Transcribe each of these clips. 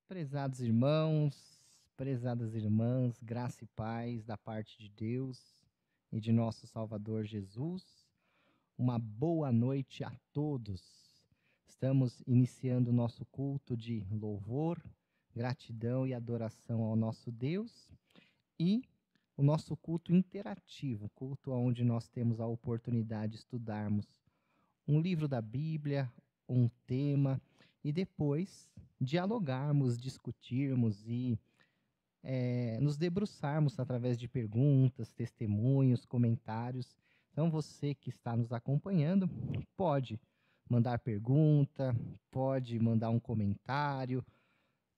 Prezados irmãos, prezadas irmãs, graça e paz da parte de Deus e de nosso Salvador Jesus. Uma boa noite a todos. Estamos iniciando o nosso culto de louvor, gratidão e adoração ao nosso Deus e o nosso culto interativo, culto onde nós temos a oportunidade de estudarmos um livro da Bíblia, um tema, e depois dialogarmos, discutirmos e nos debruçarmos através de perguntas, testemunhos, comentários. Então, você que está nos acompanhando pode mandar pergunta, pode mandar um comentário,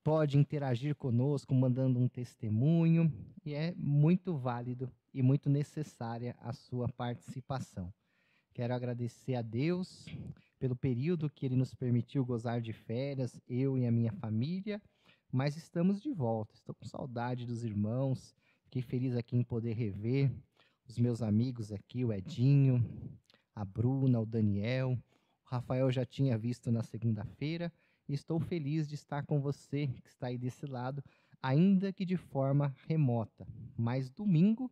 pode interagir conosco mandando um testemunho, e é muito válido e muito necessária a sua participação. Quero agradecer a Deus pelo período que Ele nos permitiu gozar de férias, eu e a minha família, mas estamos de volta. Estou com saudade dos irmãos, fiquei feliz aqui em poder rever os meus amigos aqui, o Edinho, a Bruna, o Daniel. O Rafael eu já tinha visto na segunda-feira e estou feliz de estar com você que está aí desse lado, ainda que de forma remota. Mas domingo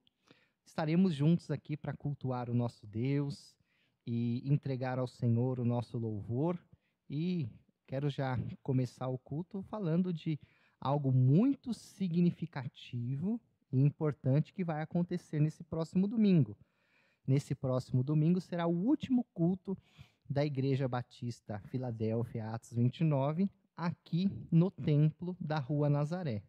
estaremos juntos aqui para cultuar o nosso Deus e entregar ao Senhor o nosso louvor. E quero já começar o culto falando de algo muito significativo e importante que vai acontecer nesse próximo domingo. Nesse próximo domingo será o último culto da Igreja Batista Filadélfia, Atos 29, aqui no templo da Rua Nazaré.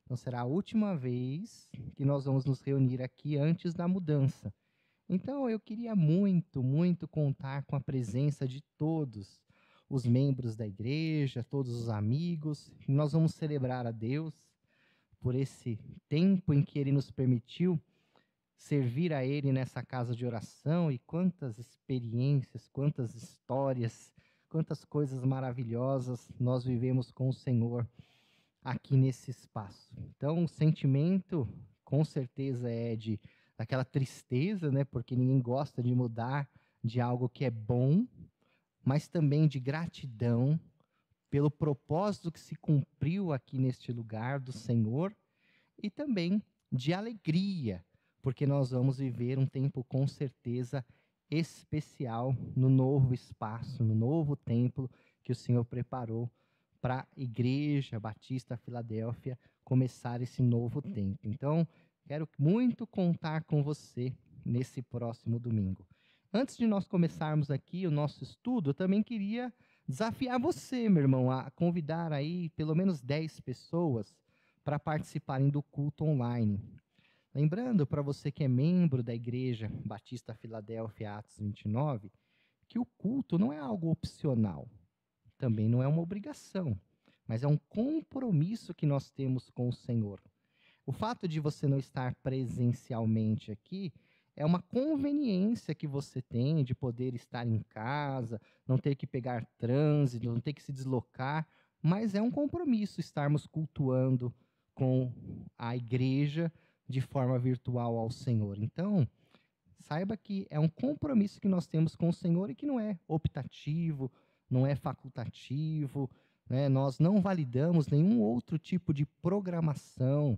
Então será a última vez que nós vamos nos reunir aqui antes da mudança. Então eu queria muito contar com a presença de todos os membros da igreja, todos os amigos. Nós vamos celebrar a Deus por esse tempo em que Ele nos permitiu servir a Ele nessa casa de oração, e quantas experiências, quantas histórias, quantas coisas maravilhosas nós vivemos com o Senhor aqui nesse espaço. Então, o sentimento, com certeza, é daquela tristeza, né? Porque ninguém gosta de mudar de algo que é bom, mas também de gratidão pelo propósito que se cumpriu aqui neste lugar do Senhor, e também de alegria, porque nós vamos viver um tempo com certeza especial no novo espaço, no novo templo que o Senhor preparou para a Igreja Batista Filadélfia começar esse novo tempo. Então, quero muito contar com você nesse próximo domingo. Antes de nós começarmos aqui o nosso estudo, eu também queria desafiar você, meu irmão, a convidar aí pelo menos 10 pessoas para participarem do culto online. Lembrando para você que é membro da Igreja Batista Filadélfia, Atos 29, que o culto não é algo opcional. Também não é uma obrigação, mas é um compromisso que nós temos com o Senhor. O fato de você não estar presencialmente aqui é uma conveniência que você tem de poder estar em casa, não ter que pegar trânsito, não ter que se deslocar, mas é um compromisso estarmos cultuando com a igreja de forma virtual ao Senhor. Então, saiba que é um compromisso que nós temos com o Senhor e que não é optativo, não é facultativo, né? Nós não validamos nenhum outro tipo de programação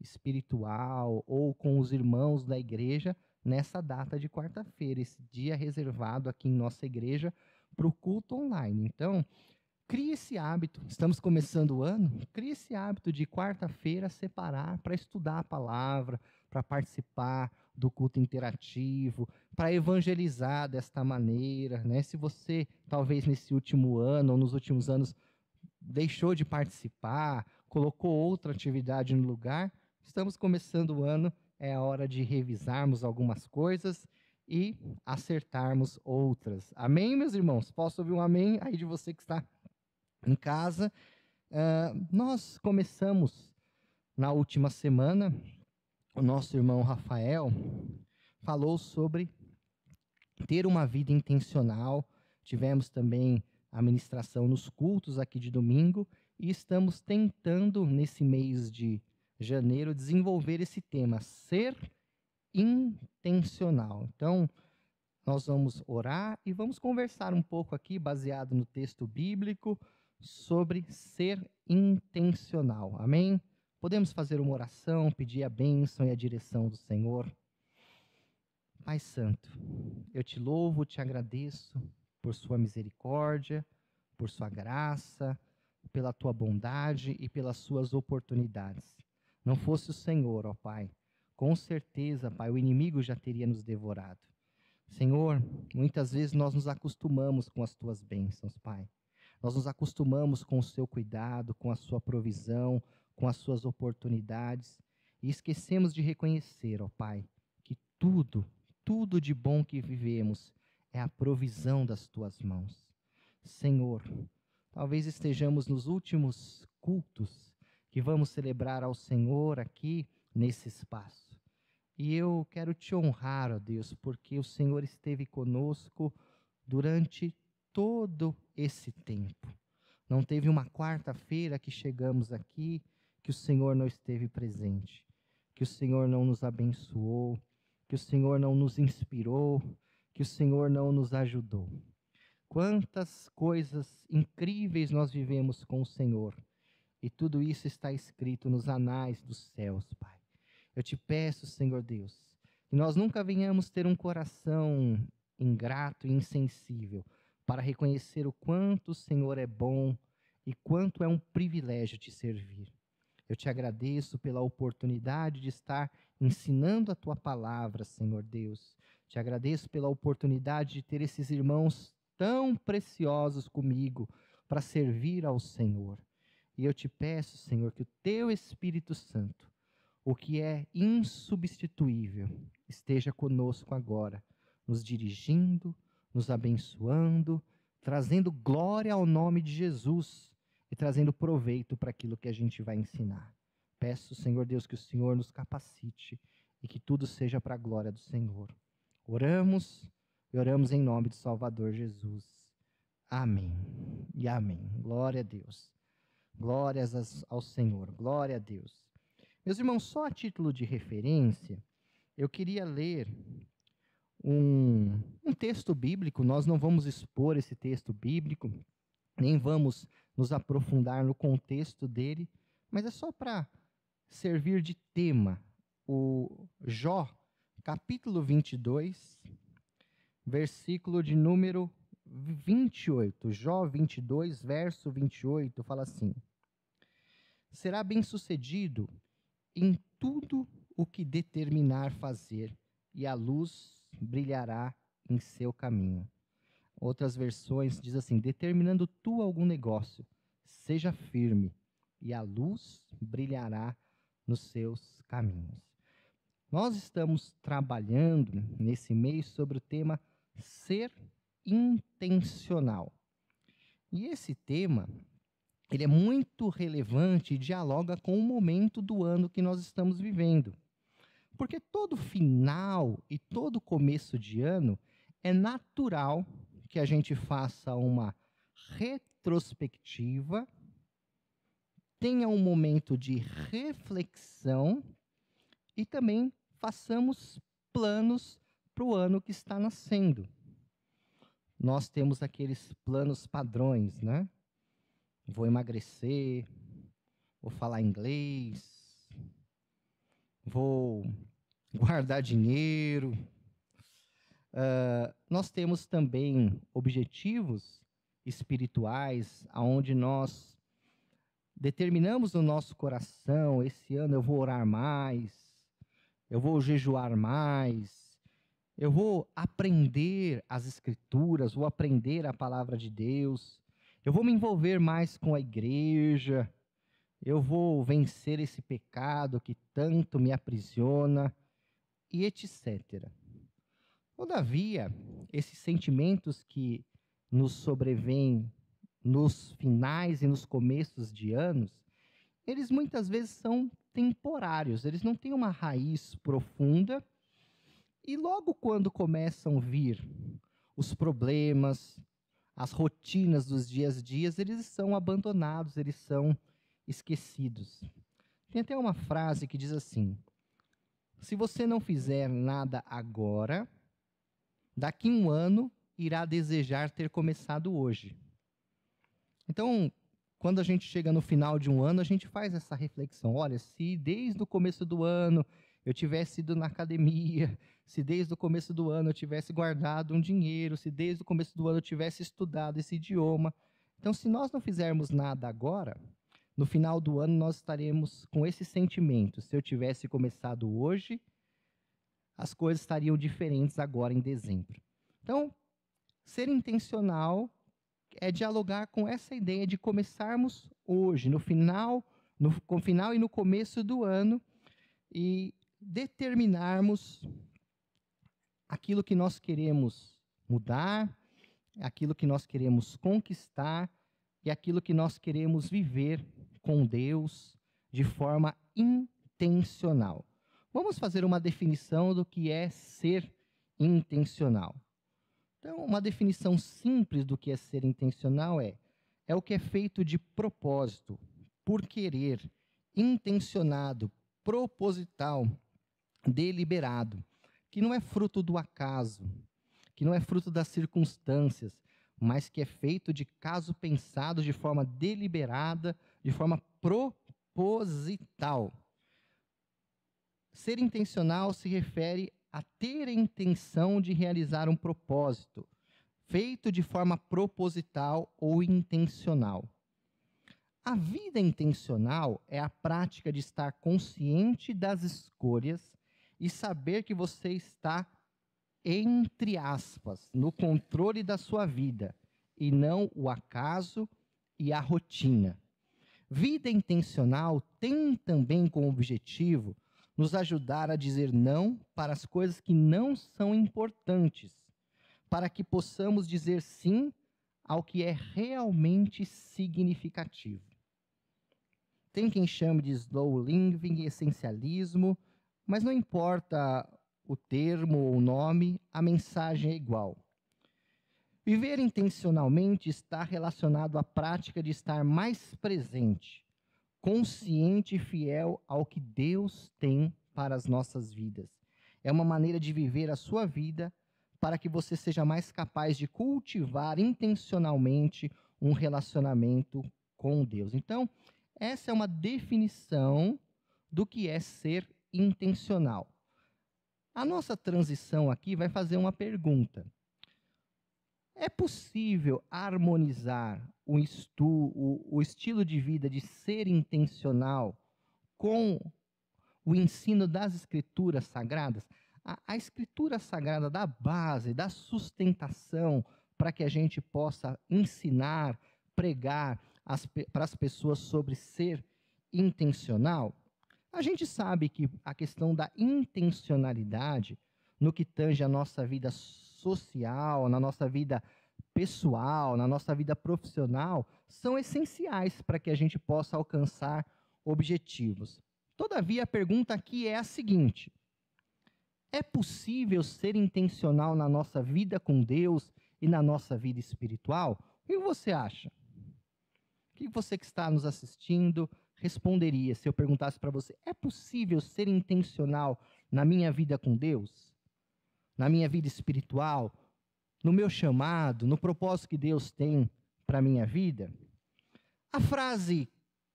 espiritual ou com os irmãos da igreja nessa data de quarta-feira, esse dia reservado aqui em nossa igreja para o culto online. Então, crie esse hábito, estamos começando o ano, crie esse hábito de quarta-feira separar para estudar a palavra, para participar do culto interativo, para evangelizar desta maneira, né? Se você, talvez nesse último ano ou nos últimos anos, deixou de participar, colocou outra atividade no lugar, estamos começando o ano, é a hora de revisarmos algumas coisas e acertarmos outras. Amém, meus irmãos? Posso ouvir um amém aí de você que está em casa? Nós começamos na última semana, o nosso irmão Rafael falou sobre ter uma vida intencional. Tivemos também a ministração nos cultos aqui de domingo e estamos tentando, nesse mês de janeiro, desenvolver esse tema, ser intencional. Então, nós vamos orar e vamos conversar um pouco aqui, baseado no texto bíblico, sobre ser intencional. Amém? Podemos fazer uma oração, pedir a bênção e a direção do Senhor. Pai Santo, eu te louvo, te agradeço por sua misericórdia, por sua graça, pela tua bondade e pelas suas oportunidades. Não fosse o Senhor, ó Pai, com certeza, Pai, o inimigo já teria nos devorado. Senhor, muitas vezes nós nos acostumamos com as tuas bênçãos, Pai. Nós nos acostumamos com o seu cuidado, com a sua provisão, com as suas oportunidades e esquecemos de reconhecer, ó Pai, que tudo de bom que vivemos é a provisão das tuas mãos. Senhor, talvez estejamos nos últimos cultos que vamos celebrar ao Senhor aqui nesse espaço. E eu quero te honrar, ó Deus, porque o Senhor esteve conosco durante todo esse tempo. Não teve uma quarta-feira que chegamos aqui que o Senhor não esteve presente, que o Senhor não nos abençoou, que o Senhor não nos inspirou, que o Senhor não nos ajudou. Quantas coisas incríveis nós vivemos com o Senhor, e tudo isso está escrito nos anais dos céus, Pai. Eu te peço, Senhor Deus, que nós nunca venhamos ter um coração ingrato e insensível para reconhecer o quanto o Senhor é bom e quanto é um privilégio te servir. Eu te agradeço pela oportunidade de estar ensinando a tua palavra, Senhor Deus. Te agradeço pela oportunidade de ter esses irmãos tão preciosos comigo para servir ao Senhor. E eu te peço, Senhor, que o teu Espírito Santo, o que é insubstituível, esteja conosco agora, nos dirigindo, nos abençoando, trazendo glória ao nome de Jesus e trazendo proveito para aquilo que a gente vai ensinar. Peço, Senhor Deus, que o Senhor nos capacite e que tudo seja para a glória do Senhor. Oramos e oramos em nome do Salvador Jesus. Amém e amém. Glória a Deus. Glórias ao Senhor. Glória a Deus. Meus irmãos, só a título de referência, eu queria ler um texto bíblico. Nós não vamos expor esse texto bíblico, nem vamos nos aprofundar no contexto dele, mas é só para servir de tema. O Jó, capítulo 22, versículo de número 28. Jó 22, verso 28, fala assim: será bem-sucedido em tudo o que determinar fazer, e a luz brilhará em seu caminho. Outras versões diz assim: determinando tu algum negócio, seja firme, e a luz brilhará nos seus caminhos. Nós estamos trabalhando nesse mês sobre o tema ser intencional. E esse tema, ele é muito relevante e dialoga com o momento do ano que nós estamos vivendo. Porque todo final e todo começo de ano é natural que a gente faça uma retrospectiva, tenha um momento de reflexão e também façamos planos para o ano que está nascendo. Nós temos aqueles planos padrões, né? Vou emagrecer, vou falar inglês, vou guardar dinheiro. Nós temos também objetivos espirituais, onde nós determinamos no nosso coração: esse ano eu vou orar mais, eu vou jejuar mais, eu vou aprender as Escrituras, vou aprender a palavra de Deus, eu vou me envolver mais com a igreja, eu vou vencer esse pecado que tanto me aprisiona, e etc. Todavia, esses sentimentos que nos sobrevêm nos finais e nos começos de anos, eles muitas vezes são temporários, eles não têm uma raiz profunda, e logo quando começam a vir os problemas, as rotinas dos dias a dias, eles são abandonados, eles são esquecidos. Tem até uma frase que diz assim: se você não fizer nada agora, daqui a um ano irá desejar ter começado hoje. Então, quando a gente chega no final de um ano, a gente faz essa reflexão. Olha, se desde o começo do ano eu tivesse ido na academia, se desde o começo do ano eu tivesse guardado um dinheiro, se desde o começo do ano eu tivesse estudado esse idioma. Então, se nós não fizermos nada agora, no final do ano nós estaremos com esse sentimento. Se eu tivesse começado hoje, as coisas estariam diferentes agora em dezembro. Então, ser intencional é dialogar com essa ideia de começarmos hoje, no final e no começo do ano, e determinarmos aquilo que nós queremos mudar, aquilo que nós queremos conquistar e aquilo que nós queremos viver com Deus de forma intencional. Vamos fazer uma definição do que é ser intencional. Então, uma definição simples do que é ser intencional é o que é feito de propósito, por querer, intencionado, proposital, deliberado, que não é fruto do acaso, que não é fruto das circunstâncias, mas que é feito de caso pensado de forma deliberada, de forma proposital. Ser intencional se refere a ter a intenção de realizar um propósito, feito de forma proposital ou intencional. A vida intencional é a prática de estar consciente das escolhas e saber que você está, entre aspas, no controle da sua vida, e não o acaso e a rotina. Vida intencional tem também como objetivo nos ajudar a dizer não para as coisas que não são importantes, para que possamos dizer sim ao que é realmente significativo. Tem quem chame de slow living, essencialismo, mas não importa o termo ou o nome, a mensagem é igual. Viver intencionalmente está relacionado à prática de estar mais presente, consciente e fiel ao que Deus tem para as nossas vidas. É uma maneira de viver a sua vida para que você seja mais capaz de cultivar intencionalmente um relacionamento com Deus. Então, essa é uma definição do que é ser intencional. A nossa transição aqui vai fazer uma pergunta. É possível harmonizar o estilo de vida de ser intencional com o ensino das Escrituras Sagradas? A Escritura Sagrada dá base, dá sustentação para que a gente possa ensinar, pregar para as pessoas sobre ser intencional? A gente sabe que a questão da intencionalidade, no que tange a nossa vida social, na nossa vida pessoal, na nossa vida profissional, são essenciais para que a gente possa alcançar objetivos. Todavia, a pergunta aqui é a seguinte: é possível ser intencional na nossa vida com Deus e na nossa vida espiritual? O que você acha? O que você que está nos assistindo responderia se eu perguntasse para você: é possível ser intencional na minha vida com Deus? Na minha vida espiritual? No meu chamado? No propósito que Deus tem para a minha vida? A frase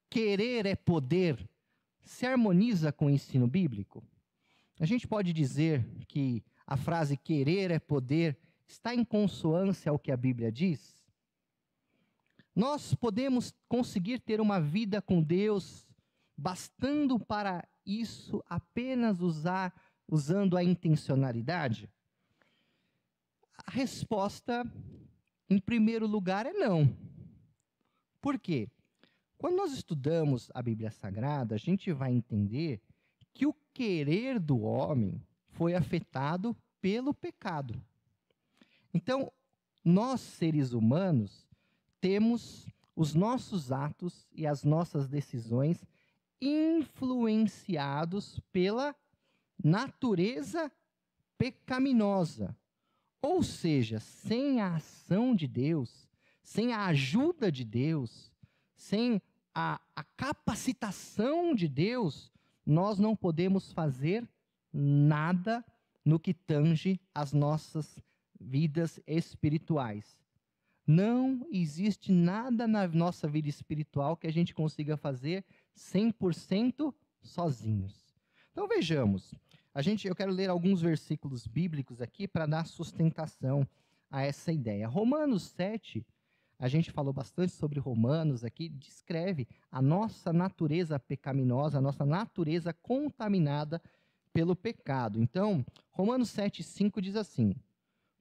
querer é poder se harmoniza com o ensino bíblico? A gente pode dizer que a frase querer é poder está em consonância ao que a Bíblia diz? Nós podemos conseguir ter uma vida com Deus, bastando para isso apenas usando a intencionalidade? A resposta, em primeiro lugar, é não. Por quê? Quando nós estudamos a Bíblia Sagrada, a gente vai entender que o querer do homem foi afetado pelo pecado. Então, nós, seres humanos, temos os nossos atos e as nossas decisões influenciados pela natureza pecaminosa. Ou seja, sem a ação de Deus, sem a ajuda de Deus, sem a capacitação de Deus, nós não podemos fazer nada no que tange as nossas vidas espirituais. Não existe nada na nossa vida espiritual que a gente consiga fazer 100% sozinhos. Então vejamos, eu quero ler alguns versículos bíblicos aqui para dar sustentação a essa ideia. Romanos 7, a gente falou bastante sobre Romanos aqui, descreve a nossa natureza pecaminosa, a nossa natureza contaminada pelo pecado. Então, Romanos 7,5 diz assim: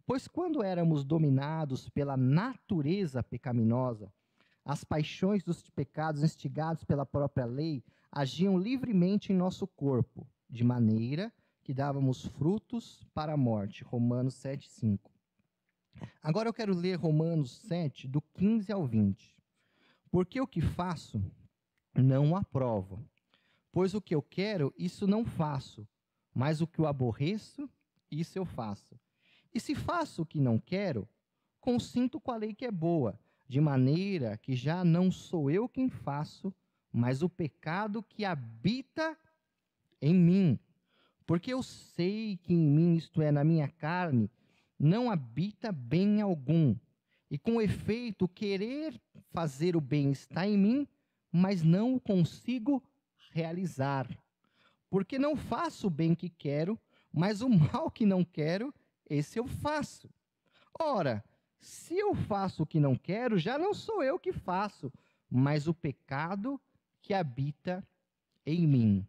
pois quando éramos dominados pela natureza pecaminosa, as paixões dos pecados instigados pela própria lei agiam livremente em nosso corpo, de maneira que dávamos frutos para a morte. Romanos 7,5. Agora eu quero ler Romanos 7, do 15 ao 20. Porque o que faço, não o aprovo. Pois o que eu quero, isso não faço, mas o que eu aborreço, isso eu faço. E se faço o que não quero, consinto com a lei que é boa, de maneira que já não sou eu quem faço, mas o pecado que habita em mim. Porque eu sei que em mim, isto é, na minha carne, não habita bem algum. E com efeito, querer fazer o bem está em mim, mas não o consigo realizar. Porque não faço o bem que quero, mas o mal que não quero, esse eu faço. Ora, se eu faço o que não quero, já não sou eu que faço, mas o pecado que habita em mim.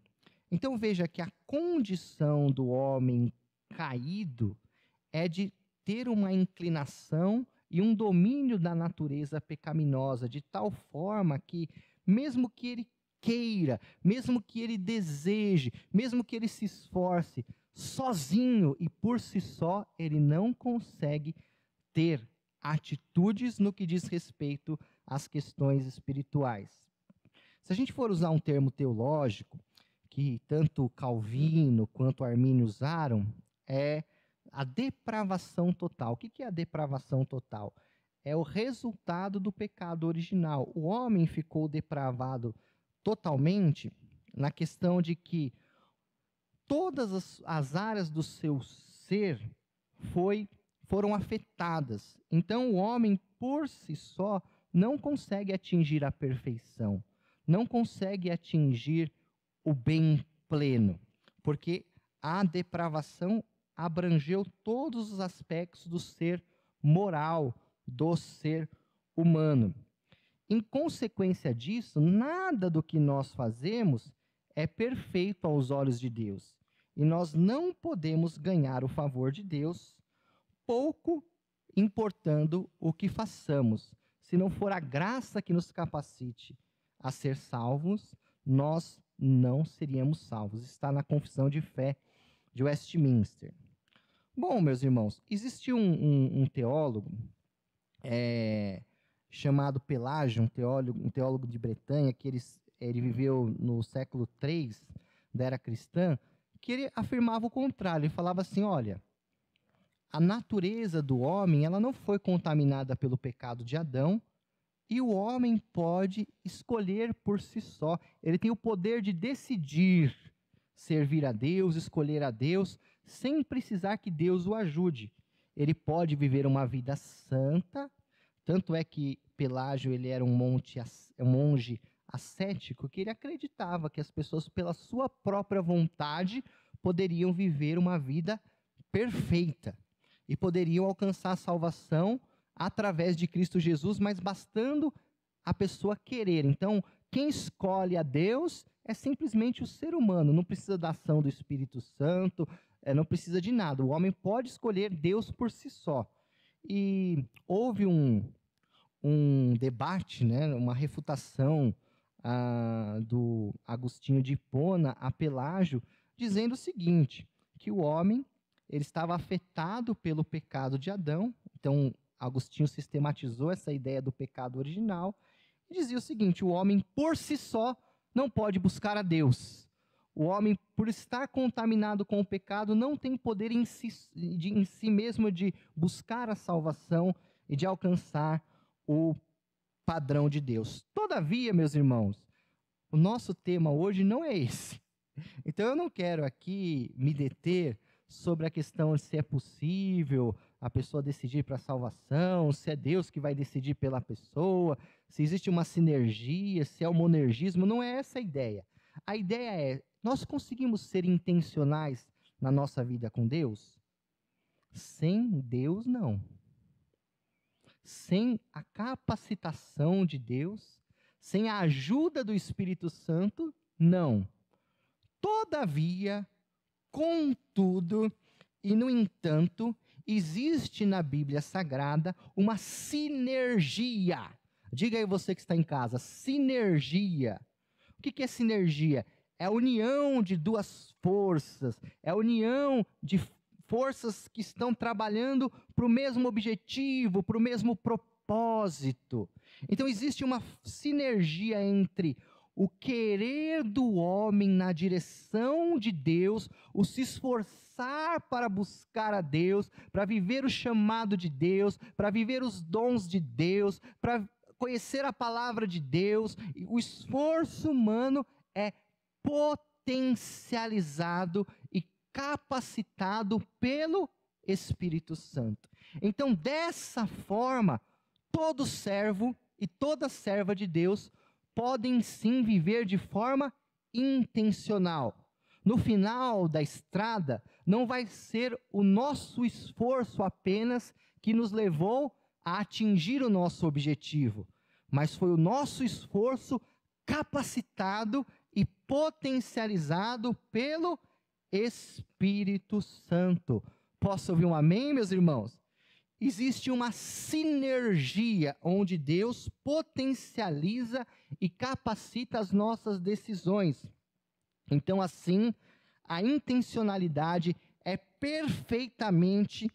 Então veja que a condição do homem caído é de ter uma inclinação e um domínio da natureza pecaminosa, de tal forma que, mesmo que ele queira, mesmo que ele deseje, mesmo que ele se esforce, sozinho e por si só, ele não consegue ter atitudes no que diz respeito às questões espirituais. Se a gente for usar um termo teológico, que tanto Calvino quanto Armínio usaram, é a depravação total. O que é a depravação total? É o resultado do pecado original. O homem ficou depravado totalmente na questão de que todas as áreas do seu ser foram afetadas. Então, o homem, por si só, não consegue atingir a perfeição, não consegue atingir o bem pleno, porque a depravação abrangeu todos os aspectos do ser moral, do ser humano. Em consequência disso, nada do que nós fazemos é perfeito aos olhos de Deus. E nós não podemos ganhar o favor de Deus, pouco importando o que façamos. Se não for a graça que nos capacite a ser salvos, nós não seríamos salvos. Está na Confissão de Fé de Westminster. Bom, meus irmãos, existiu um teólogo chamado Pelágio, um teólogo de Bretanha, que ele viveu no século III da era cristã, que ele afirmava o contrário. Ele falava assim, olha, a natureza do homem ela não foi contaminada pelo pecado de Adão, e o homem pode escolher por si só. Ele tem o poder de decidir servir a Deus, escolher a Deus, sem precisar que Deus o ajude. Ele pode viver uma vida santa, tanto é que Pelágio ele era um monge ascético, que ele acreditava que as pessoas, pela sua própria vontade, poderiam viver uma vida perfeita e poderiam alcançar a salvação através de Cristo Jesus, mas bastando a pessoa querer. Então, quem escolhe a Deus é simplesmente o ser humano, não precisa da ação do Espírito Santo, não precisa de nada. O homem pode escolher Deus por si só. E houve um debate, uma refutação do Agostinho de Hipona a Pelágio, dizendo o seguinte, que o homem ele estava afetado pelo pecado de Adão. Então, Agostinho sistematizou essa ideia do pecado original e dizia o seguinte, o homem por si só não pode buscar a Deus. O homem, por estar contaminado com o pecado, não tem poder em si mesmo de buscar a salvação e de alcançar o padrão de Deus. Todavia, meus irmãos, o nosso tema hoje não é esse. Então eu não quero aqui me deter sobre a questão de se é possível a pessoa decidir para a salvação, se é Deus que vai decidir pela pessoa, se existe uma sinergia, se é o monergismo, não é essa a ideia. A ideia é, nós conseguimos ser intencionais na nossa vida com Deus? Sem Deus, não. Sem a capacitação de Deus, sem a ajuda do Espírito Santo, não. Todavia, contudo e no entanto, existe na Bíblia Sagrada uma sinergia. Diga aí você que está em casa, sinergia. O que é sinergia? É a união de duas forças, é a união de forças que estão trabalhando para o mesmo objetivo, para o mesmo propósito. Então existe uma sinergia entre o querer do homem na direção de Deus, o se esforçar para buscar a Deus, para viver o chamado de Deus, para viver os dons de Deus, para conhecer a palavra de Deus. O esforço humano é potencializado e capacitado pelo Espírito Santo. Então, dessa forma, todo servo e toda serva de Deus podem sim viver de forma intencional. No final da estrada, não vai ser o nosso esforço apenas que nos levou a atingir o nosso objetivo, mas foi o nosso esforço capacitado e potencializado pelo Espírito Santo. Posso ouvir um amém, meus irmãos? Existe uma sinergia onde Deus potencializa e capacita as nossas decisões. Então, assim, a intencionalidade é perfeitamente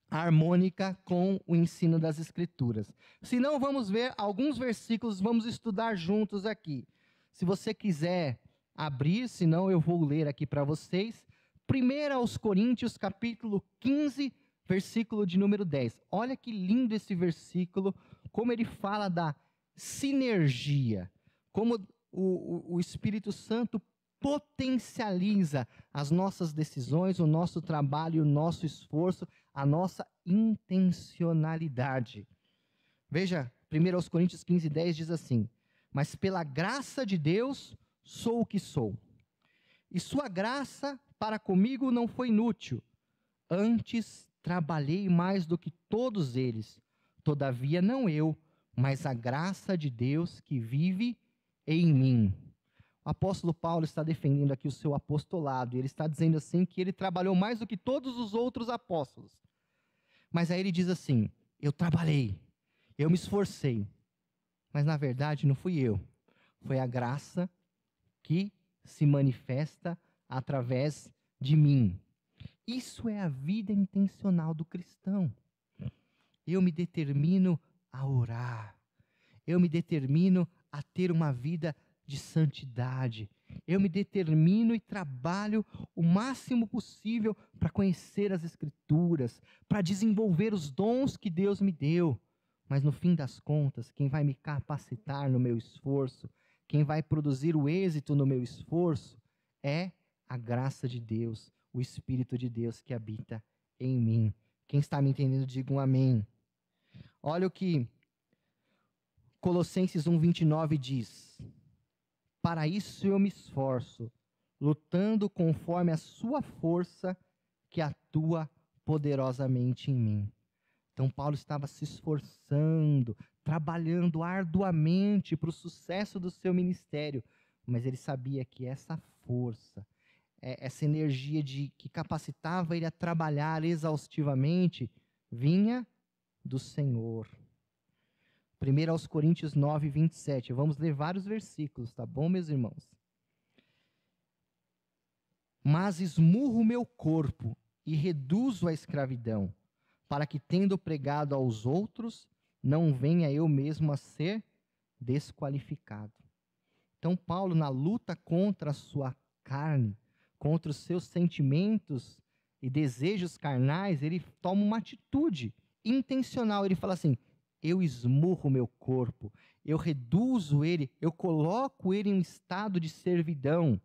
harmônica com o ensino das Escrituras. Se não, vamos ver alguns versículos, vamos estudar juntos aqui. Se você quiser abrir, senão eu vou ler aqui para vocês. 1 aos Coríntios, capítulo 15, versículo de número 10. Olha que lindo esse versículo, como ele fala da sinergia, como o Espírito Santo potencializa as nossas decisões, o nosso trabalho, o nosso esforço, a nossa intencionalidade. Veja, 1 aos Coríntios 15, 10 diz assim: mas pela graça de Deus sou o que sou, e sua graça para comigo não foi inútil, antes trabalhei mais do que todos eles, todavia não eu, mas a graça de Deus que vive em mim. O apóstolo Paulo está defendendo aqui o seu apostolado, e ele está dizendo assim que ele trabalhou mais do que todos os outros apóstolos. Mas aí ele diz assim: eu trabalhei, eu me esforcei, mas na verdade não fui eu, foi a graça que se manifesta através de mim. Isso é a vida intencional do cristão. Eu me determino a orar, eu me determino a ter uma vida de santidade, eu me determino e trabalho o máximo possível para conhecer as Escrituras, para desenvolver os dons que Deus me deu. Mas no fim das contas, quem vai me capacitar no meu esforço, quem vai produzir o êxito no meu esforço, é a graça de Deus, o Espírito de Deus que habita em mim. Quem está me entendendo, diga um amém. Olha o que Colossenses 1:29 diz: para isso eu me esforço, lutando conforme a sua força que atua poderosamente em mim. Então Paulo estava se esforçando, trabalhando arduamente para o sucesso do seu ministério, mas ele sabia que essa força, essa energia que capacitava ele a trabalhar exaustivamente, vinha do Senhor. 1 aos Coríntios 9, 27. Vamos ler vários versículos, tá bom, meus irmãos? Mas esmurro o meu corpo e reduzo a escravidão, para que, tendo pregado aos outros, não venha eu mesmo a ser desqualificado. Então, Paulo, na luta contra a sua carne, contra os seus sentimentos e desejos carnais, ele toma uma atitude intencional. Ele fala assim: eu esmurro o meu corpo, eu reduzo ele, eu coloco ele em um estado de servidão,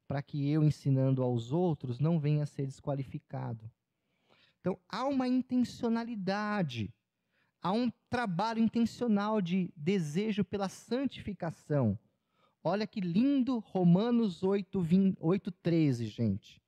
para que eu, ensinando aos outros, não venha a ser desqualificado. Então, há uma intencionalidade, há um trabalho intencional de desejo pela santificação. Olha que lindo Romanos 8:13, gente.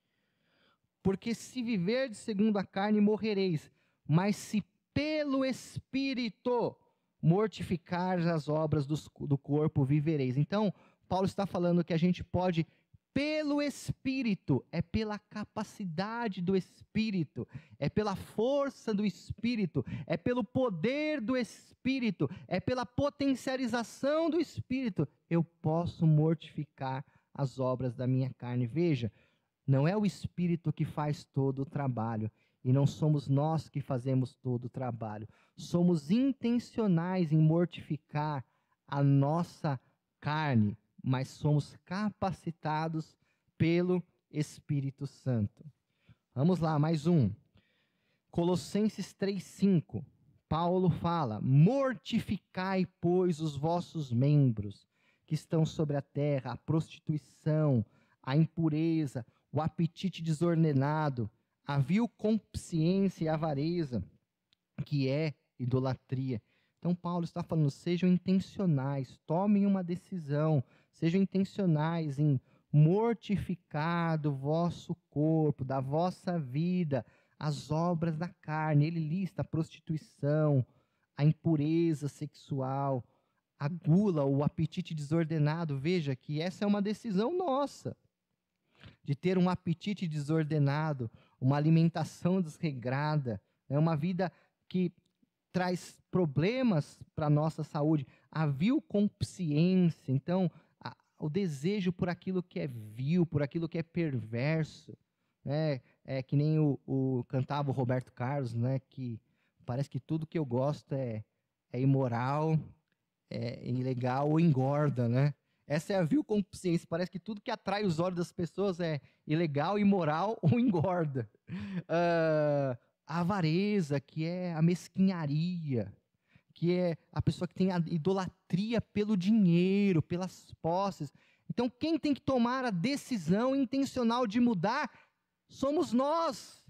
Porque se viverdes segundo a carne, morrereis, mas se pelo Espírito mortificares as obras do corpo, vivereis. Então, Paulo está falando que a gente pode, pelo Espírito, é pela capacidade do Espírito, é pela força do Espírito, é pelo poder do Espírito, é pela potencialização do Espírito, eu posso mortificar as obras da minha carne. Veja, não é o Espírito que faz todo o trabalho, e não somos nós que fazemos todo o trabalho. Somos intencionais em mortificar a nossa carne, mas somos capacitados pelo Espírito Santo. Vamos lá, mais um. Colossenses 3:5. Paulo fala: mortificai, pois, os vossos membros que estão sobre a terra, a prostituição, a impureza, o apetite desordenado, a vil concupiscência e a avareza, que é idolatria. Então Paulo está falando, sejam intencionais, tomem uma decisão, sejam intencionais em mortificar do vosso corpo, da vossa vida, as obras da carne. Ele lista a prostituição, a impureza sexual, a gula, o apetite desordenado. Veja que essa é uma decisão nossa, de ter um apetite desordenado, uma alimentação desregrada, uma vida que traz problemas para a nossa saúde, a vil concupiscência, então, o desejo por aquilo que é vil, por aquilo que é perverso, né? É que nem cantava o Roberto Carlos, né? Que parece que tudo que eu gosto é imoral, é ilegal ou engorda, né? Essa é a vil concupiscência. Parece que tudo que atrai os olhos das pessoas é ilegal, imoral ou engorda. A avareza, que é a mesquinharia, que é a pessoa que tem a idolatria pelo dinheiro, pelas posses. Então, quem tem que tomar a decisão intencional de mudar somos nós.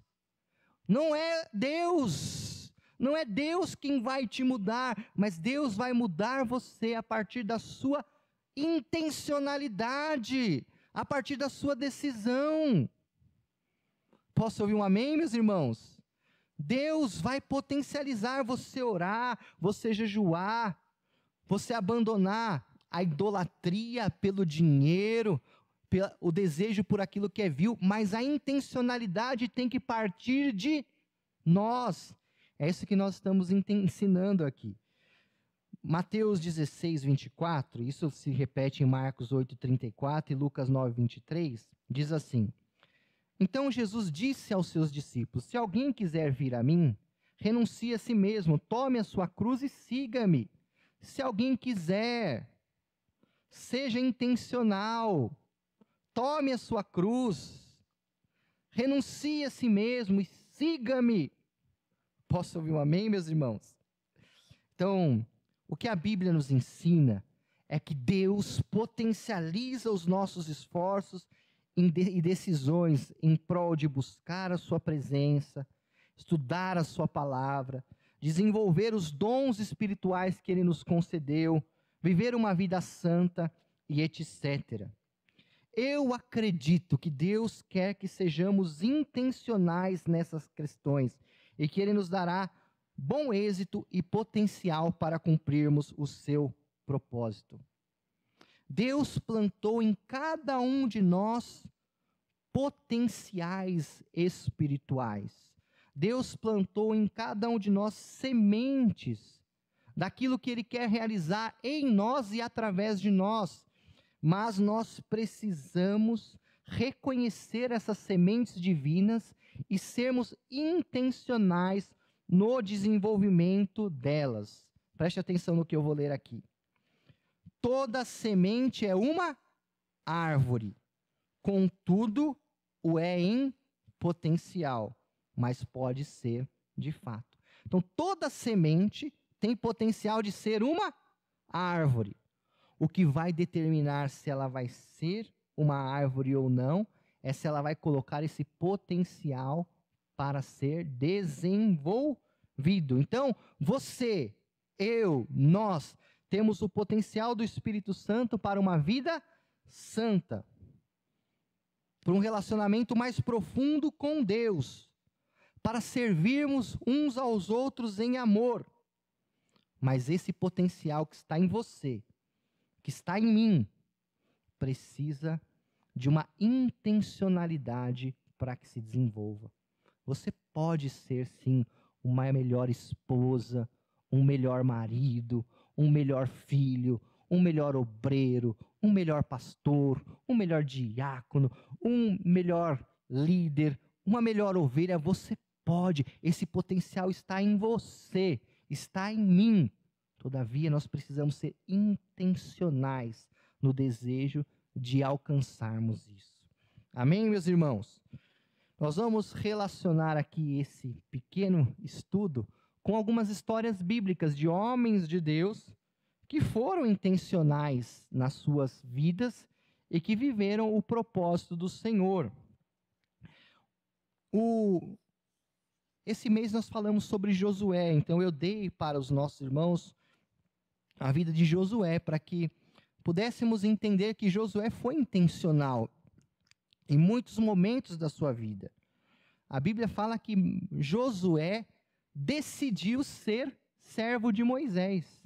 Não é Deus. Não é Deus quem vai te mudar, mas Deus vai mudar você a partir da sua intencionalidade, a partir da sua decisão. Posso ouvir um amém, meus irmãos? Deus vai potencializar você orar, você jejuar, você abandonar a idolatria pelo dinheiro, o desejo por aquilo que é vil, mas a intencionalidade tem que partir de nós. É isso que nós estamos ensinando aqui. Mateus 16:24, isso se repete em Marcos 8:34 e Lucas 9:23, diz assim: então Jesus disse aos seus discípulos: se alguém quiser vir a mim, renuncie a si mesmo, tome a sua cruz e siga-me. Se alguém quiser, seja intencional, tome a sua cruz, renuncie a si mesmo e siga-me. Posso ouvir um amém, meus irmãos? Então, o que a Bíblia nos ensina é que Deus potencializa os nossos esforços e decisões em prol de buscar a sua presença, estudar a sua palavra, desenvolver os dons espirituais que Ele nos concedeu, viver uma vida santa e etc. Eu acredito que Deus quer que sejamos intencionais nessas questões e que Ele nos dará bom êxito e potencial para cumprirmos o seu propósito. Deus plantou em cada um de nós potenciais espirituais. Deus plantou em cada um de nós sementes daquilo que Ele quer realizar em nós e através de nós. Mas nós precisamos reconhecer essas sementes divinas e sermos intencionais no desenvolvimento delas. Preste atenção no que eu vou ler aqui. Toda semente é uma árvore, contudo, o é em potencial, mas pode ser de fato. Então, toda semente tem potencial de ser uma árvore. O que vai determinar se ela vai ser uma árvore ou não é se ela vai colocar esse potencial para ser desenvolvido. Então, você, eu, nós temos o potencial do Espírito Santo para uma vida santa, para um relacionamento mais profundo com Deus, para servirmos uns aos outros em amor. Mas esse potencial que está em você, que está em mim, precisa de uma intencionalidade para que se desenvolva. Você pode ser, sim, uma melhor esposa, um melhor marido, um melhor filho, um melhor obreiro, um melhor pastor, um melhor diácono, um melhor líder, uma melhor ovelha. Você pode, esse potencial está em você, está em mim. Todavia, nós precisamos ser intencionais no desejo de alcançarmos isso. Amém, meus irmãos? Nós vamos relacionar aqui esse pequeno estudo com algumas histórias bíblicas de homens de Deus que foram intencionais nas suas vidas e que viveram o propósito do Senhor. Esse mês nós falamos sobre Josué, então eu dei para os nossos irmãos a vida de Josué, para que pudéssemos entender que Josué foi intencional em muitos momentos da sua vida. A Bíblia fala que Josué decidiu ser servo de Moisés.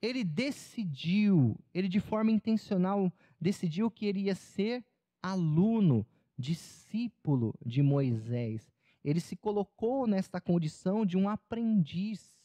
Ele de forma intencional, decidiu que ele ia ser aluno, discípulo de Moisés. Ele se colocou nesta condição de um aprendiz.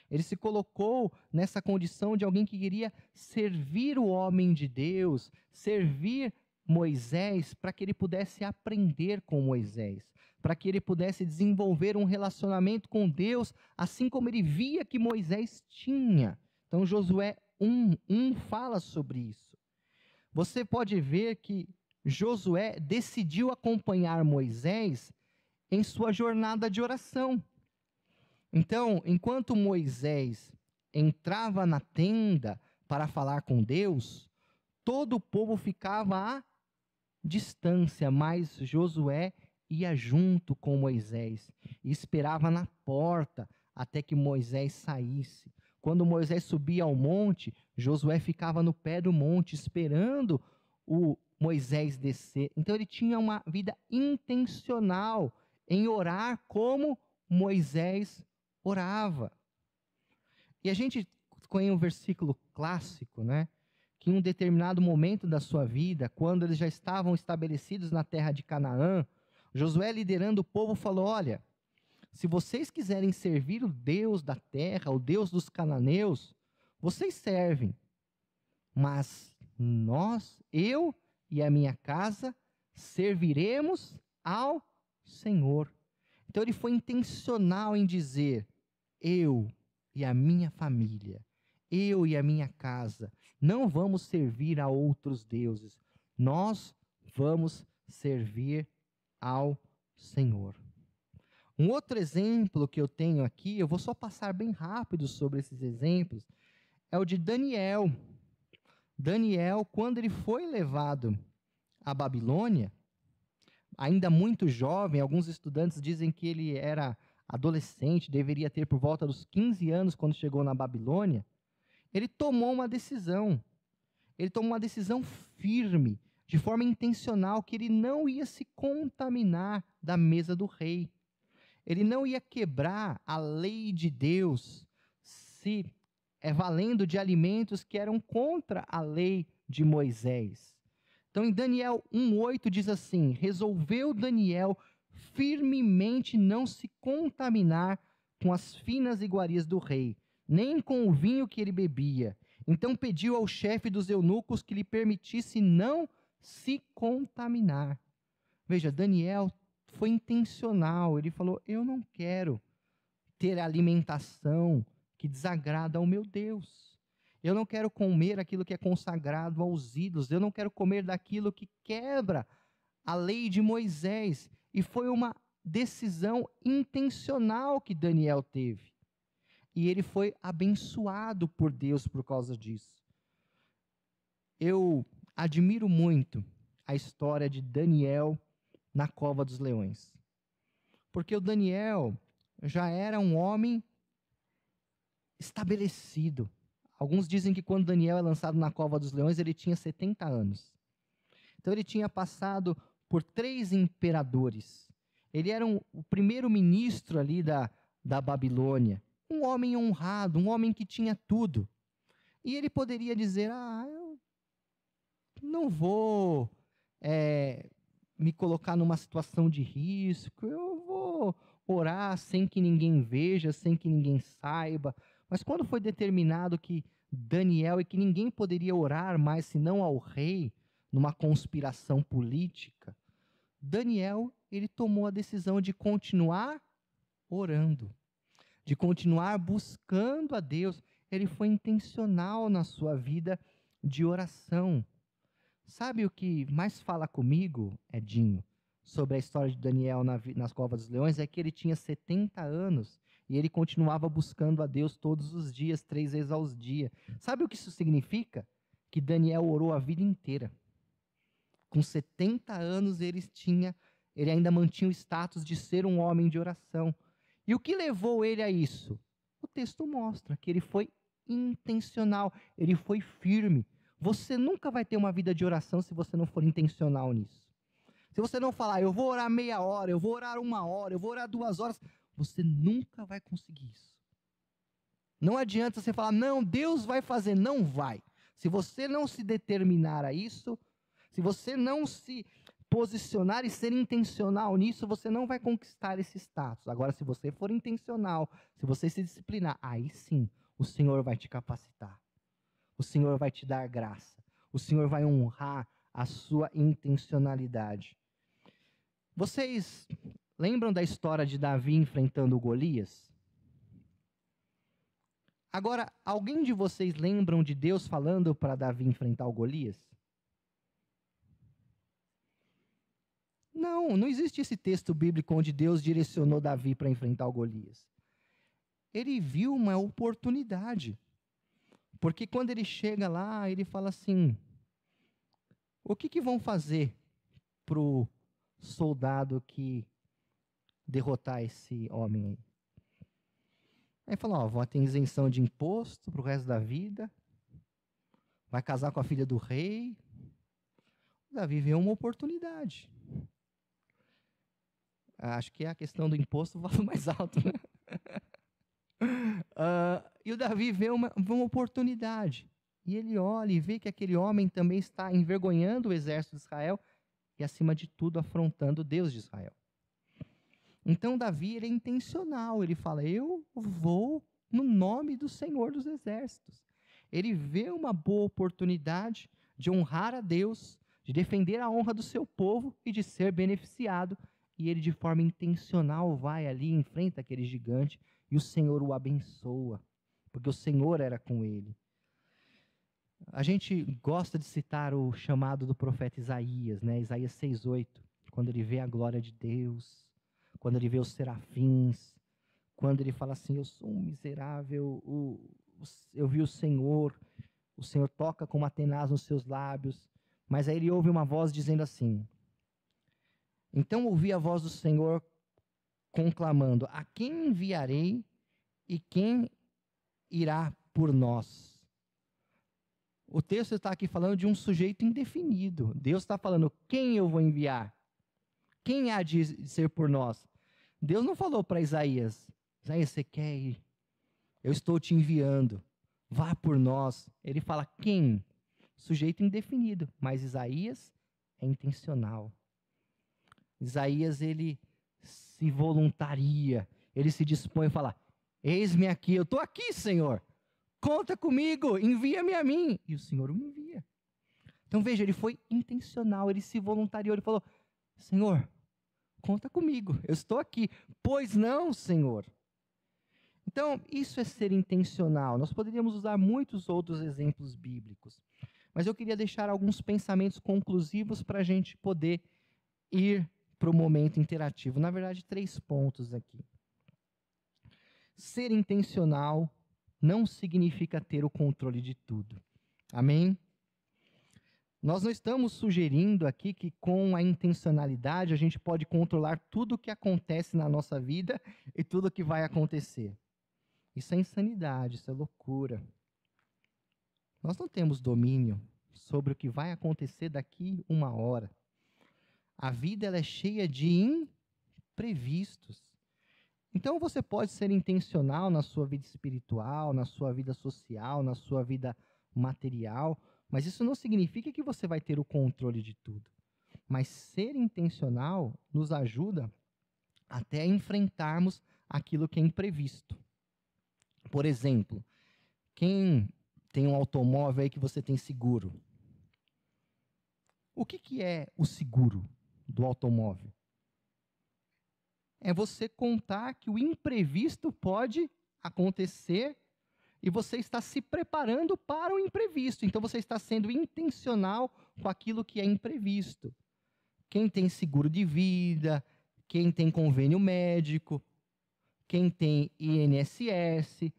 Ele se colocou nessa condição de alguém que queria servir o homem de Deus, servir Moisés, para que ele pudesse aprender com Moisés, para que ele pudesse desenvolver um relacionamento com Deus, assim como ele via que Moisés tinha. Então, Josué 1 fala sobre isso. Você pode ver que Josué decidiu acompanhar Moisés em sua jornada de oração. Então, enquanto Moisés entrava na tenda para falar com Deus, todo o povo ficava à distância, mas Josué ia junto com Moisés e esperava na porta até que Moisés saísse. Quando Moisés subia ao monte, Josué ficava no pé do monte esperando o Moisés descer. Então ele tinha uma vida intencional em orar como Moisés orava. E a gente conhece um versículo clássico, né? Que em um determinado momento da sua vida, quando eles já estavam estabelecidos na terra de Canaã, Josué, liderando o povo, falou: olha, se vocês quiserem servir o Deus da terra, o Deus dos cananeus, vocês servem. Mas eu e a minha casa, serviremos ao Senhor. Então ele foi intencional em dizer: eu e a minha família, eu e a minha casa, não vamos servir a outros deuses. Nós vamos servir ao Senhor. Um outro exemplo que eu tenho aqui, eu vou só passar bem rápido sobre esses exemplos, é o de Daniel. Daniel, quando ele foi levado à Babilônia, ainda muito jovem, alguns estudantes dizem que ele era adolescente, deveria ter por volta dos 15 anos quando chegou na Babilônia, ele tomou uma decisão. Ele tomou uma decisão firme, de forma intencional, que ele não ia se contaminar da mesa do rei. Ele não ia quebrar a lei de Deus, valendo de alimentos que eram contra a lei de Moisés. Então, em Daniel 1:8 diz assim: resolveu Daniel firmemente não se contaminar com as finas iguarias do rei, nem com o vinho que ele bebia. Então pediu ao chefe dos eunucos que lhe permitisse não se contaminar. Veja, Daniel foi intencional. Ele falou: eu não quero ter alimentação que desagrada ao meu Deus. Eu não quero comer aquilo que é consagrado aos ídolos. Eu não quero comer daquilo que quebra a lei de Moisés. E foi uma decisão intencional que Daniel teve. E ele foi abençoado por Deus por causa disso. Eu admiro muito a história de Daniel na cova dos leões. Porque o Daniel já era um homem estabelecido. Alguns dizem que quando Daniel é lançado na cova dos leões, ele tinha 70 anos. Então ele tinha passado por 3 imperadores. Ele era o primeiro ministro ali da Babilônia. Um homem honrado, um homem que tinha tudo. E ele poderia dizer, eu não vou me colocar numa situação de risco, eu vou orar sem que ninguém veja, sem que ninguém saiba. Mas quando foi determinado que Daniel e que ninguém poderia orar mais senão ao rei, numa conspiração política, Daniel, ele tomou a decisão de continuar orando, de continuar buscando a Deus. Ele foi intencional na sua vida de oração. Sabe o que mais fala comigo, Edinho, sobre a história de Daniel nas covas dos leões? É que ele tinha 70 anos e ele continuava buscando a Deus todos os dias, 3 vezes ao dia. Sabe o que isso significa? Que Daniel orou a vida inteira. Com 70 anos ele ainda mantinha o status de ser um homem de oração. E o que levou ele a isso? O texto mostra que ele foi intencional, ele foi firme. Você nunca vai ter uma vida de oração se você não for intencional nisso. Se você não falar, eu vou orar meia hora, eu vou orar 1 hora, eu vou orar 2 horas, você nunca vai conseguir isso. Não adianta você falar, não, Deus vai fazer, não vai. Se você não se determinar a isso, se você não se posicionar e ser intencional nisso, você não vai conquistar esse status. Agora, se você for intencional, se você se disciplinar, aí sim, o Senhor vai te capacitar. O Senhor vai te dar graça. O Senhor vai honrar a sua intencionalidade. Vocês lembram da história de Davi enfrentando Golias? Agora, alguém de vocês lembram de Deus falando para Davi enfrentar o Golias? Não existe esse texto bíblico onde Deus direcionou Davi para enfrentar o Golias. Ele viu uma oportunidade. Porque quando ele chega lá, ele fala assim, o que vão fazer para o soldado que derrotar esse homem aí? Aí falou, vão ter isenção de imposto para o resto da vida, vai casar com a filha do rei. Davi vê uma oportunidade. Acho que a questão do imposto vale mais alto, né? E o Davi vê uma oportunidade. E ele olha e vê que aquele homem também está envergonhando o exército de Israel e, acima de tudo, afrontando o Deus de Israel. Então, Davi, ele é intencional. Ele fala, eu vou no nome do Senhor dos Exércitos. Ele vê uma boa oportunidade de honrar a Deus, de defender a honra do seu povo e de ser beneficiado. E ele, de forma intencional, vai ali e enfrenta aquele gigante e o Senhor o abençoa, porque o Senhor era com ele. A gente gosta de citar o chamado do profeta Isaías, né? Isaías 6:8, quando ele vê a glória de Deus, quando ele vê os serafins, quando ele fala assim, eu sou um miserável, eu vi o Senhor toca com uma tenaz nos seus lábios, mas aí ele ouve uma voz dizendo assim, então ouvi a voz do Senhor conclamando, a quem enviarei e quem irá por nós? O texto está aqui falando de um sujeito indefinido. Deus está falando, quem eu vou enviar? Quem há de ser por nós? Deus não falou para Isaías, Isaías, você quer ir? Eu estou te enviando. Vá por nós. Ele fala, quem? Sujeito indefinido. Mas Isaías é intencional. Isaías, ele se voluntaria. Ele se dispõe a falar, eis-me aqui, eu estou aqui, Senhor. Conta comigo, envia-me a mim. E o Senhor o envia. Então veja, ele foi intencional, ele se voluntariou, ele falou, Senhor, conta comigo, eu estou aqui. Pois não, Senhor. Então, isso é ser intencional. Nós poderíamos usar muitos outros exemplos bíblicos. Mas eu queria deixar alguns pensamentos conclusivos para a gente poder ir para o momento interativo. Na verdade, 3 pontos aqui. Ser intencional não significa ter o controle de tudo. Amém? Nós não estamos sugerindo aqui que com a intencionalidade a gente pode controlar tudo o que acontece na nossa vida e tudo o que vai acontecer. Isso é insanidade, isso é loucura. Nós não temos domínio sobre o que vai acontecer daqui uma hora. A vida ela é cheia de imprevistos. Então você pode ser intencional na sua vida espiritual, na sua vida social, na sua vida material, mas isso não significa que você vai ter o controle de tudo. Mas ser intencional nos ajuda até a enfrentarmos aquilo que é imprevisto. Por exemplo, quem tem um automóvel aí que você tem seguro? O que é o seguro do automóvel? É você contar que o imprevisto pode acontecer e você está se preparando para o imprevisto. Então você está sendo intencional com aquilo que é imprevisto. Quem tem seguro de vida, quem tem convênio médico, quem tem INSS,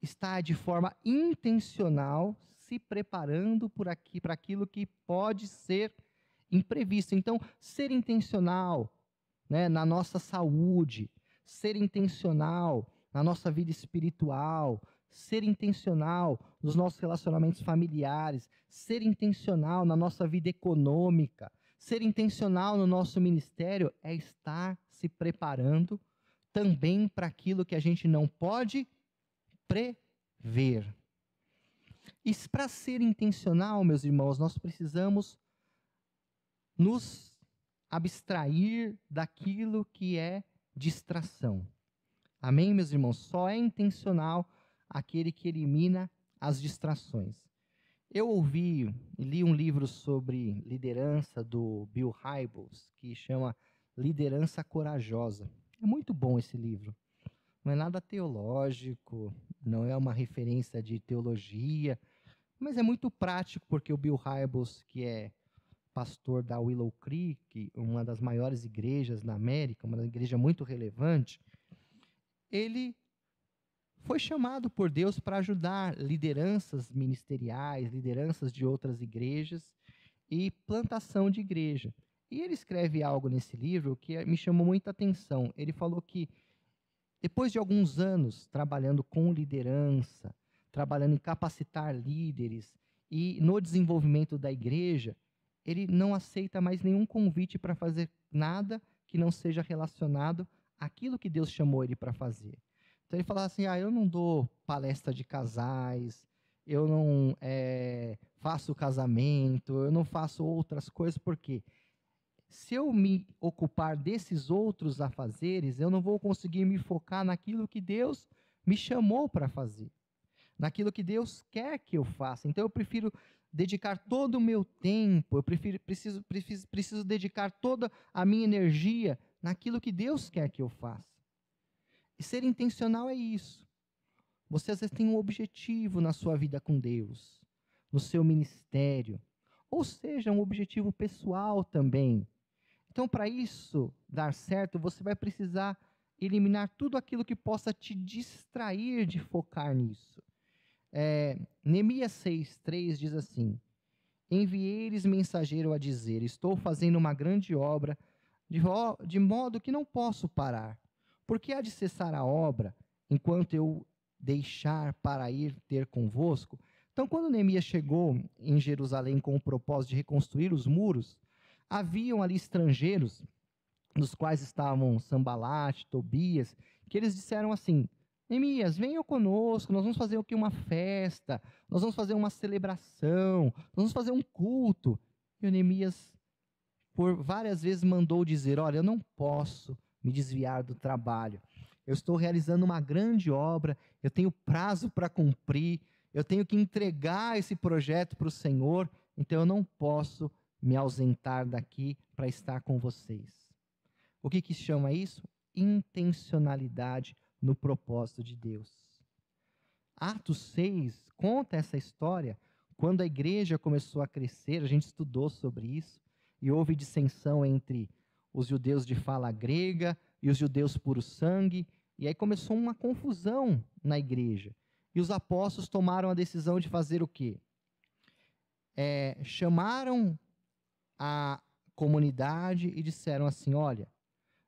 está de forma intencional se preparando para aquilo que pode ser imprevisto. Então, ser intencional, né, na nossa saúde, ser intencional na nossa vida espiritual, ser intencional nos nossos relacionamentos familiares, ser intencional na nossa vida econômica, ser intencional no nosso ministério é estar se preparando também para aquilo que a gente não pode prever. E para ser intencional, meus irmãos, nós precisamos nos abstrair daquilo que é distração. Amém, meus irmãos? Só é intencional aquele que elimina as distrações. Eu ouvi e li um livro sobre liderança do Bill Hybels, que chama Liderança Corajosa. É muito bom esse livro. Não é nada teológico, não é uma referência de teologia, mas é muito prático, porque o Bill Hybels, que é pastor da Willow Creek, uma das maiores igrejas na América, uma igreja muito relevante, ele foi chamado por Deus para ajudar lideranças ministeriais, lideranças de outras igrejas e plantação de igreja. E ele escreve algo nesse livro que me chamou muita atenção. Ele falou que depois de alguns anos trabalhando com liderança, trabalhando em capacitar líderes e no desenvolvimento da igreja, ele não aceita mais nenhum convite para fazer nada que não seja relacionado àquilo que Deus chamou ele para fazer. Então ele fala assim, eu não dou palestra de casais, eu não faço casamento, eu não faço outras coisas, porque se eu me ocupar desses outros afazeres, eu não vou conseguir me focar naquilo que Deus me chamou para fazer, naquilo que Deus quer que eu faça. Então eu prefiro dedicar todo o meu tempo, eu preciso dedicar toda a minha energia naquilo que Deus quer que eu faça. E ser intencional é isso. Você às vezes tem um objetivo na sua vida com Deus, no seu ministério, ou seja, um objetivo pessoal também. Então, para isso dar certo, você vai precisar eliminar tudo aquilo que possa te distrair de focar nisso. Neemias 6:3 diz assim: enviei-lhes mensageiro a dizer, estou fazendo uma grande obra, de modo que não posso parar. Porque há de cessar a obra, enquanto eu deixar para ir ter convosco? Então, quando Neemias chegou em Jerusalém com o propósito de reconstruir os muros, haviam ali estrangeiros, nos quais estavam Sambalate, Tobias, que eles disseram assim: Neemias, venha conosco, nós vamos fazer aqui uma festa, nós vamos fazer uma celebração, nós vamos fazer um culto. E o Neemias, por várias vezes, mandou dizer: olha, eu não posso me desviar do trabalho. Eu estou realizando uma grande obra, eu tenho prazo para cumprir, eu tenho que entregar esse projeto para o Senhor, então eu não posso me ausentar daqui para estar com vocês. O que chama isso? Intencionalidade no propósito de Deus. Atos 6 conta essa história. Quando a igreja começou a crescer, a gente estudou sobre isso, e houve dissensão entre os judeus de fala grega e os judeus puro sangue, e aí começou uma confusão na igreja. E os apóstolos tomaram a decisão de fazer o quê? chamaram a comunidade e disseram assim: olha,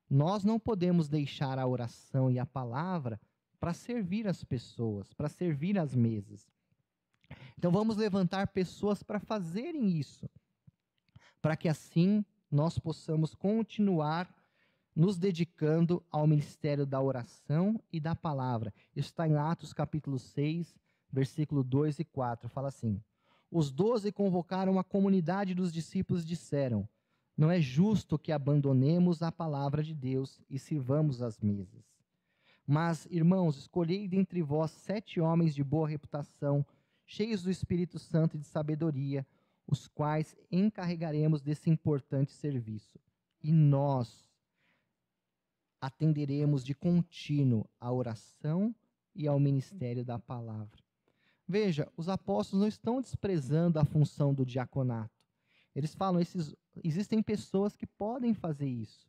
nós não podemos deixar a oração e a palavra para servir as pessoas, para servir as mesas. Então vamos levantar pessoas para fazerem isso, para que assim nós possamos continuar nos dedicando ao ministério da oração e da palavra. Isso está em Atos capítulo 6, versículo 2 e 4. Fala assim: os 12 convocaram a comunidade dos discípulos e disseram: não é justo que abandonemos a palavra de Deus e sirvamos as mesas. Mas, irmãos, escolhei dentre vós 7 homens de boa reputação, cheios do Espírito Santo e de sabedoria, os quais encarregaremos desse importante serviço. E nós atenderemos de contínuo à oração e ao ministério da palavra. Veja, os apóstolos não estão desprezando a função do diaconato. Eles falam, existem pessoas que podem fazer isso,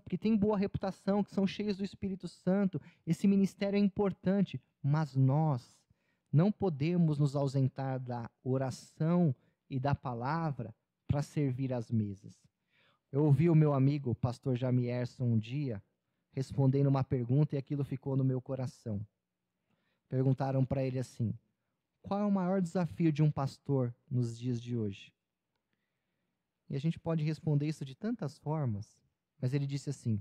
que têm boa reputação, que são cheias do Espírito Santo. Esse ministério é importante, mas nós não podemos nos ausentar da oração e da palavra para servir as mesas. Eu ouvi o meu amigo, o pastor Jamierson, um dia, respondendo uma pergunta e aquilo ficou no meu coração. Perguntaram para ele assim: qual é o maior desafio de um pastor nos dias de hoje? E a gente pode responder isso de tantas formas, mas ele disse assim: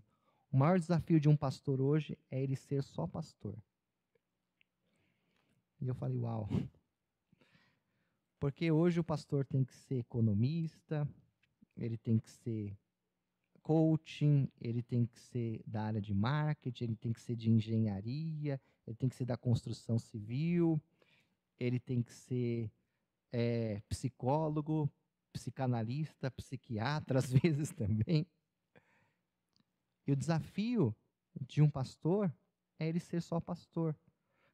o maior desafio de um pastor hoje é ele ser só pastor. E eu falei, uau. Porque hoje o pastor tem que ser economista, ele tem que ser coaching, ele tem que ser da área de marketing, ele tem que ser de engenharia, ele tem que ser da construção civil, ele tem que ser psicólogo, psicanalista, psiquiatra, às vezes também. E o desafio de um pastor é ele ser só pastor.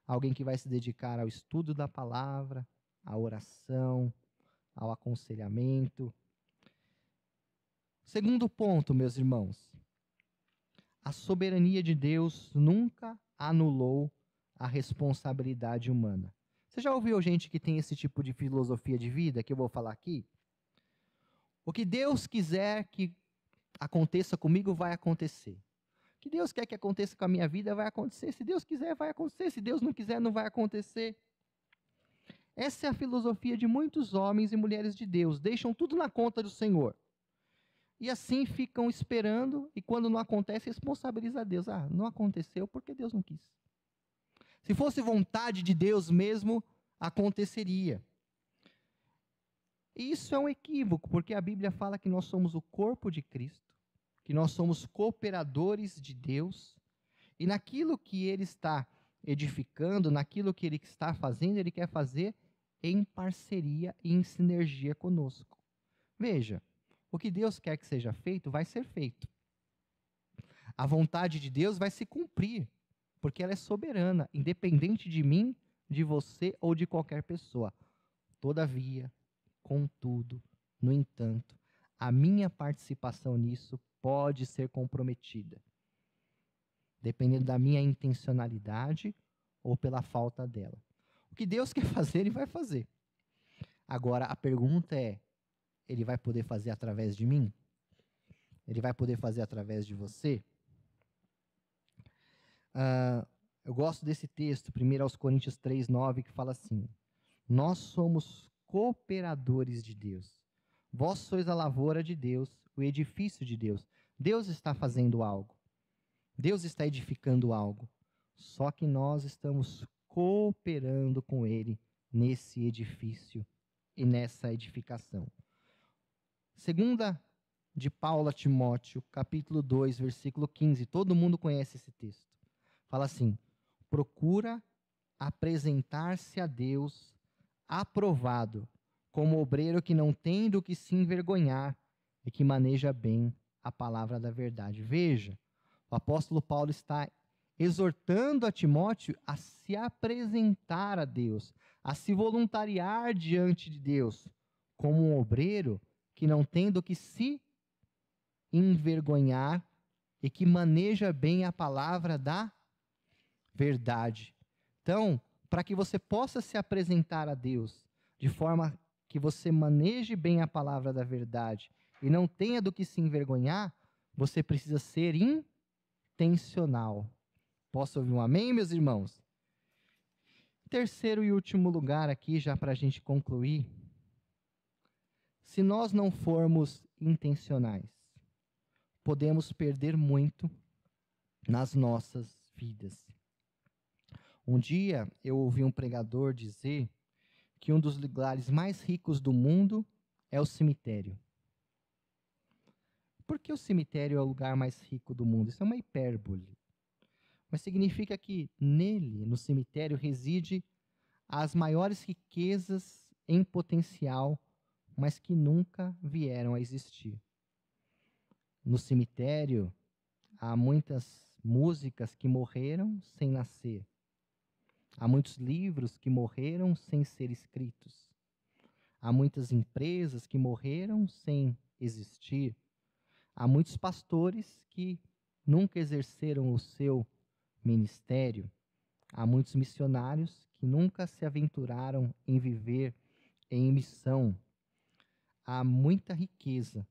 Alguém que vai se dedicar ao estudo da palavra, à oração, ao aconselhamento. Segundo ponto, meus irmãos, a soberania de Deus nunca anulou a responsabilidade humana. Você já ouviu gente que tem esse tipo de filosofia de vida que eu vou falar aqui? O que Deus quiser que aconteça comigo, vai acontecer. O que Deus quer que aconteça com a minha vida, vai acontecer. Se Deus quiser, vai acontecer. Se Deus não quiser, não vai acontecer. Essa é a filosofia de muitos homens e mulheres de Deus. Deixam tudo na conta do Senhor. E assim ficam esperando, e quando não acontece, responsabiliza a Deus. Ah, não aconteceu porque Deus não quis. Se fosse vontade de Deus mesmo, aconteceria. E isso é um equívoco, porque a Bíblia fala que nós somos o corpo de Cristo, que nós somos cooperadores de Deus, e naquilo que Ele está edificando, naquilo que Ele está fazendo, Ele quer fazer em parceria e em sinergia conosco. Veja, o que Deus quer que seja feito, vai ser feito. A vontade de Deus vai se cumprir, porque ela é soberana, independente de mim, de você ou de qualquer pessoa. Todavia, contudo, no entanto, a minha participação nisso pode ser comprometida, dependendo da minha intencionalidade ou pela falta dela. O que Deus quer fazer, Ele vai fazer. Agora, a pergunta é, Ele vai poder fazer através de mim? Ele vai poder fazer através de você? Eu gosto desse texto, 1 Coríntios 3:9, que fala assim: nós somos cooperadores de Deus. Vós sois a lavoura de Deus, o edifício de Deus. Deus está fazendo algo. Deus está edificando algo. Só que nós estamos cooperando com Ele nesse edifício e nessa edificação. Segunda de Paulo a Timóteo, capítulo 2, versículo 15. Todo mundo conhece esse texto. Fala assim: procura apresentar-se a Deus aprovado, como obreiro que não tem do que se envergonhar e que maneja bem a palavra da verdade. Veja, o apóstolo Paulo está exortando a Timóteo a se apresentar a Deus, a se voluntariar diante de Deus, como um obreiro que não tem do que se envergonhar e que maneja bem a palavra da verdade. Então, para que você possa se apresentar a Deus de forma que você maneje bem a palavra da verdade e não tenha do que se envergonhar, você precisa ser intencional. Posso ouvir um amém, meus irmãos? Terceiro e último lugar aqui, já para a gente concluir. Se nós não formos intencionais, podemos perder muito nas nossas vidas. Um dia eu ouvi um pregador dizer que um dos lugares mais ricos do mundo é o cemitério. Por que o cemitério é o lugar mais rico do mundo? Isso é uma hipérbole. Mas significa que nele, no cemitério, reside as maiores riquezas em potencial, mas que nunca vieram a existir. No cemitério, há muitas músicas que morreram sem nascer. Há muitos livros que morreram sem ser escritos. Há muitas empresas que morreram sem existir. Há muitos pastores que nunca exerceram o seu ministério. Há muitos missionários que nunca se aventuraram em viver em missão. Há muita riqueza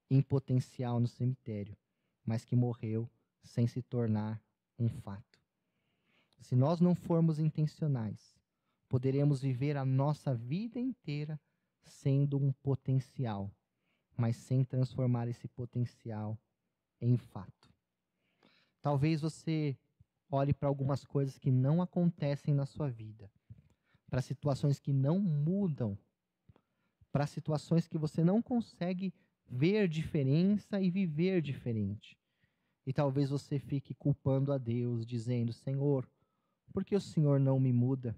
em potencial no cemitério, mas que morreu sem se tornar um fato. Se nós não formos intencionais, poderemos viver a nossa vida inteira sendo um potencial, mas sem transformar esse potencial em fato. Talvez você olhe para algumas coisas que não acontecem na sua vida, para situações que não mudam, para situações que você não consegue ver diferença e viver diferente. E talvez você fique culpando a Deus, dizendo: Senhor, por que o Senhor não me muda?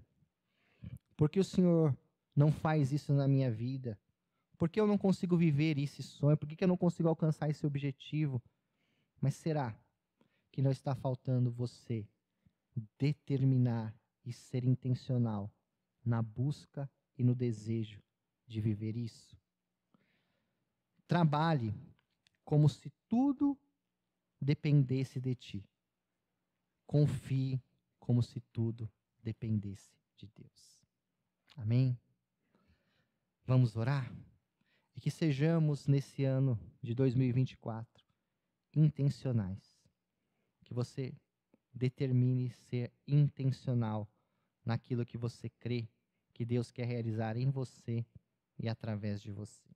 Por que o Senhor não faz isso na minha vida? Por que eu não consigo viver esse sonho? Por que eu não consigo alcançar esse objetivo? Mas será que não está faltando você determinar e ser intencional na busca e no desejo de viver isso? Trabalhe como se tudo dependesse de ti. Confie como se tudo dependesse de Deus. Amém? Vamos orar? E que sejamos, nesse ano de 2024, intencionais. Que você determine ser intencional naquilo que você crê que Deus quer realizar em você e através de você.